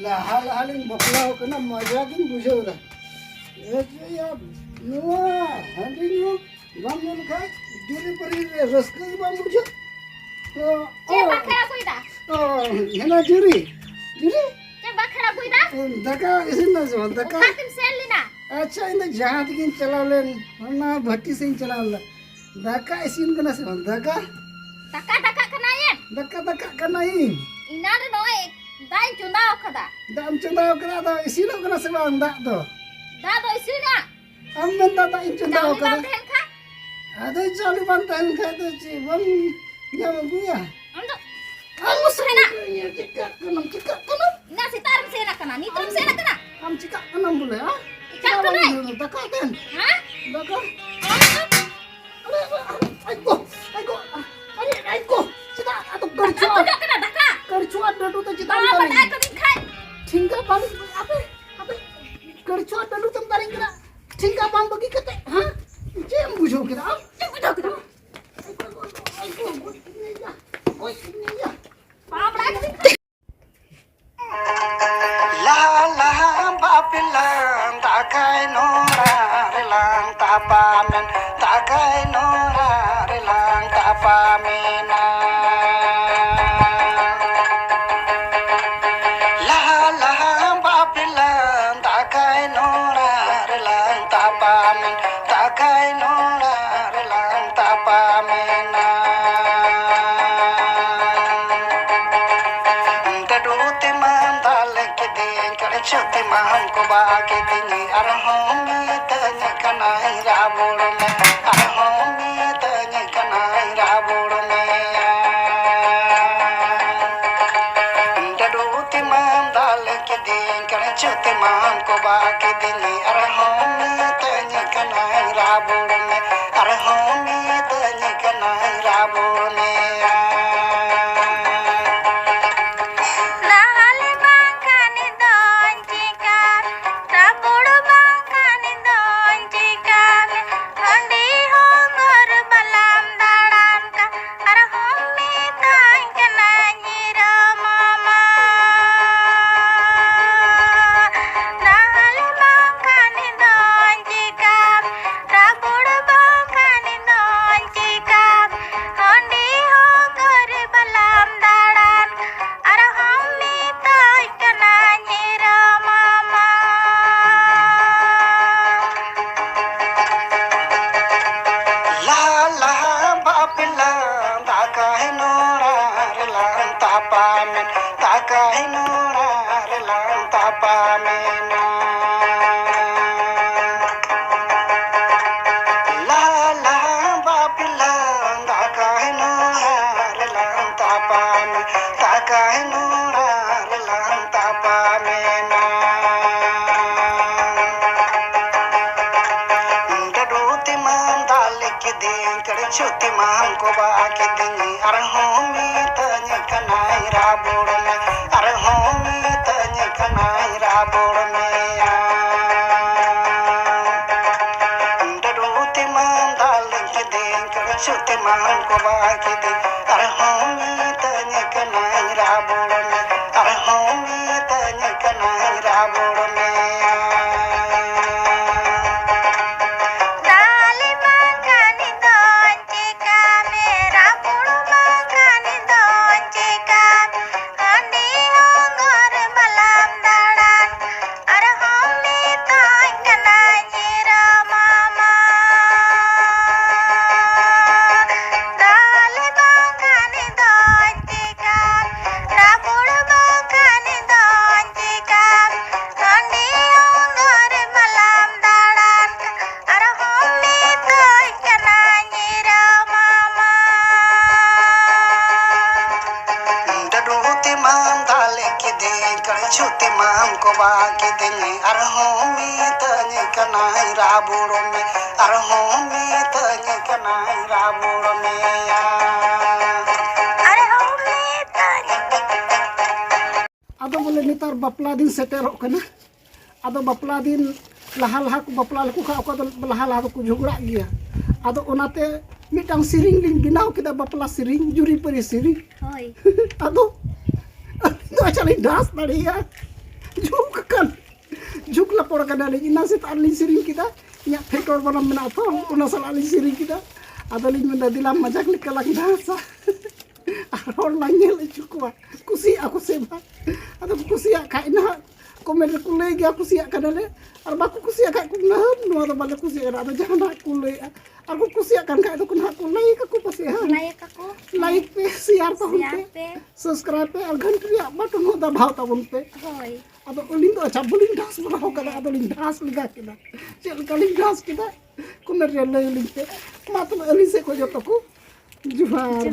laha ling bapla kena manja kin bujo da ya nuwa handi nu bam nun kha diri pari raska bam bujo Ce bakara kuida? hena juri Ce bakara kuida? daka isin na zo daka Fatim selina. अच्छा इन जहाज की चला लेन ना भट्टी से चला ले दका इसिन कना से दका Taka taka kena ya? दका दका कना ही Ina de noe dai chunda okada. दाम चंदा करा दो इसिन कना से बंदा दो Da do isina. हम बंदा ता इन चंदा Jauh करा bang ten kha? आदे चाली बंदा इन खा तो ची बम या गुया Ando. Kamu sena. चिका कना Na sitarum sena kena. Nitrum sena kena. हम चिका कना बोले हां Cak kena. दका देन Ha? दका Ando. आइको अरे आइको चिता तो करचो Aku kena daka. करचो डडू तो चिता Bawa badai ko din khai. ठिंगा बांग अबे अबे करचो डडू तुम तारिंग करा ठिंगा बांग बगी कते हां जेम बुझो करा Bujo kena. ओए निया Bawa badai ko din khai. ला ला बापिला ताकाय नोरा रे लांग तापामेन ताकाय नोरा रे लांग तापामेना ला ला बापिला ताकाय नोरा रे लांग तापामेन ताकाय नोरा रे लांग तापामेना डडूते मांदाल के दिन कर छोटे मान को बाके दिन अरहोमी तने कनाई राबुड़ में अरहोमी तने कनाई राबुड़ में डडूते मांदाल के दिन कर छोटे मान को बाके दिन अरहोमी तने कनाई राबुड़ में अरहोमी तने कनाई राबुड़ में Lahali bangkani donjikan, rapudu bangkani donjikan, hondi hongor balam dalam ka, arhomi tangkana nyira mama. Lahali bangkani donjikan, rapudu bangkani donjikan, hondi hongor balam dalam. Arahami tay kana nyira mama. ला ला बापिला ताका है नोरा रे लां तापा में ताका है Nora रे लां तापा में ना ला ला बापिला ताका है नोरा रे लां तापा में ताका है नोरा रे लां तापा में ना डडूते मांदाल के दिन कर छोटे मान को बाके दिन अरहोमी तने कनाई राबुड़ में अरहोमी तने कनाई राबुड़ में डडूते मांदाल के दिन कर छोटे मान को बाके दिन अरहोमी तने कनाई राबुड़ में अरहोमी तने कनाई राबुड़ में Dali bangkani donjikan, rapudu bangkani donjikan, hondi hongor balam dalam, arhomi tangkana nyira mama. Dali bangkani donjikan, rapudu bangkani donjikan, hondi hongor balam dalam, arhomi tangkana nyira mama. डडूते मांदाल के दिन कर छोटे मान को बाके दिन अरहोमी तने कनाई राबुड़ में अरहोमी तने कनाई राबुड़ में Arhomi tangkana. आदो बोले नितार बापला दिन सेटेरोक कना आदो बापला दिन लाहा को बापला को खा को लाहा को झगड़ा गया आदो ओनाते मिटांग सिरिंग लिंग बिनाव केदा बापला सिरिंग जुरी परी सिरिंग Hoi. आदो तो चली डांस बढ़िया juk kan juk lapor kadali ina sit arli siring kita nya petor banam mena to una sal arli siring kita adali menda dilam majak likalang dasa aror langel jukwa kusi aku seba atau kusi kaina komen kulai gi aku siak kadale arba aku kusia kak kunahan no atau balik kusia ada jangan aku kulai aku kusia kan kak itu kunah kulai aku pasti ha Layak aku. like pe share tahun pe Siape. subscribe pe algan kriya batu no da bhau tahun pe Hoy. atau uling to acha buling das bana kada atau ling das liga kita cel kali das kita kumer le ling pe matul ali se ko jotoku juhar